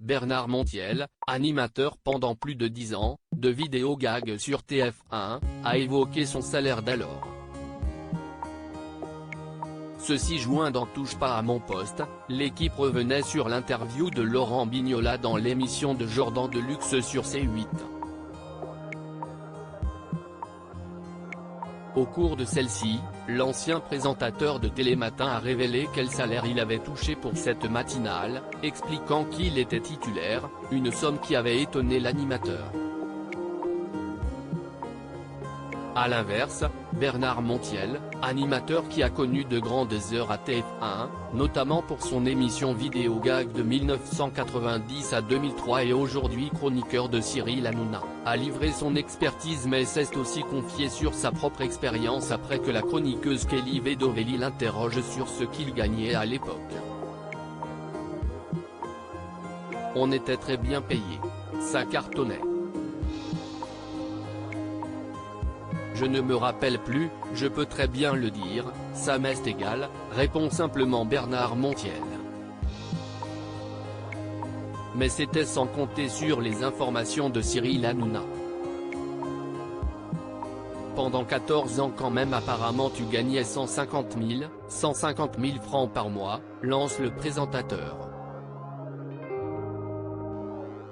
Bernard Montiel, animateur pendant plus de 10 ans, de vidéo gag sur TF1, a évoqué son salaire d'alors. Ceci joint dans Touche pas à mon poste, l'équipe revenait sur l'interview de Laurent Bignola dans l'émission de Jordan Deluxe sur C8. Au cours de celle-ci, l'ancien présentateur de Télématin a révélé quel salaire il avait touché pour cette matinale, expliquant qu'il était titulaire, une somme qui avait étonné l'animateur. A l'inverse, Bernard Montiel, animateur qui a connu de grandes heures à TF1, notamment pour son émission vidéo gag de 1990 à 2003 et aujourd'hui chroniqueur de Cyril Hanouna, a livré son expertise mais s'est aussi confié sur sa propre expérience après que la chroniqueuse Kelly Vedovelli l'interroge sur ce qu'il gagnait à l'époque. On était très bien payé. Ça cartonnait. Je ne me rappelle plus, je peux très bien le dire, ça m'est égal, répond simplement Bernard Montiel. Mais c'était sans compter sur les informations de Cyril Hanouna. Pendant 14 ans quand même apparemment tu gagnais 150 000 francs par mois, lance le présentateur.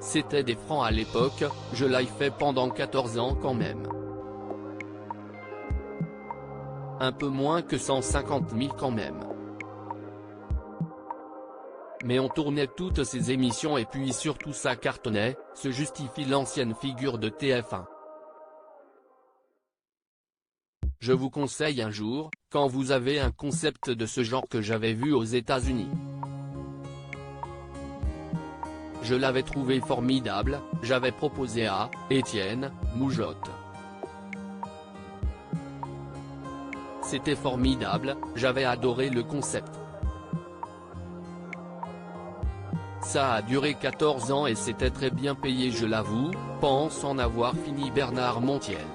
C'était des francs à l'époque, je l'ai fait pendant 14 ans quand même. Un peu moins que 150 000 quand même. Mais on tournait toutes ces émissions et puis surtout ça cartonnait, se justifie l'ancienne figure de TF1. Je vous conseille un jour, quand vous avez un concept de ce genre que j'avais vu aux États-Unis. Je l'avais trouvé formidable, j'avais proposé à Étienne Moujotte. C'était formidable, j'avais adoré le concept. Ça a duré 14 ans et c'était très bien payé je l'avoue, pense en avoir fini Bernard Montiel.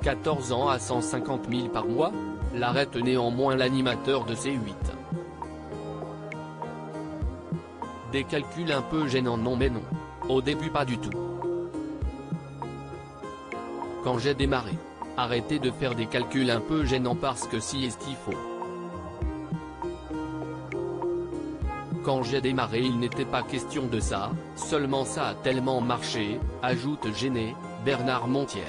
14 ans à 150 000 par mois, l'arrête néanmoins l'animateur de C8. Des calculs un peu gênants non mais non. Au début pas du tout. Quand j'ai démarré. Arrêtez de faire des calculs un peu gênants parce que si est-il faut. Quand j'ai démarré il n'était pas question de ça, seulement ça a tellement marché, ajoute gêné, Bernard Montiel.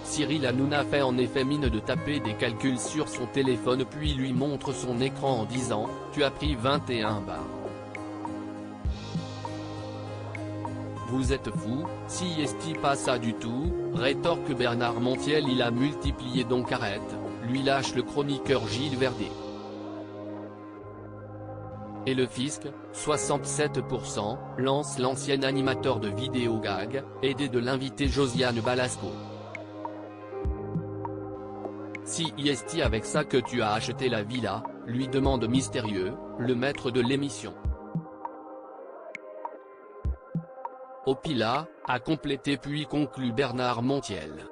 Cyril Hanouna fait en effet mine de taper des calculs sur son téléphone puis lui montre son écran en disant « Tu as pris 21 bars ». Vous êtes fou, si est-il pas ça du tout, rétorque Bernard Montiel il a multiplié donc arrête, lui lâche le chroniqueur Gilles Verdet. Et le fisc, 67%, lance l'ancien animateur de vidéo gag, aidé de l'invité Josiane Balasco. Si est-il avec ça que tu as acheté la villa, lui demande mystérieux, le maître de l'émission. Opila, a complété puis conclut Bernard Montiel.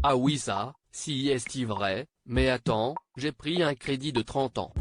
Ah oui ça, si est-il vrai, mais attends, j'ai pris un crédit de 30 ans.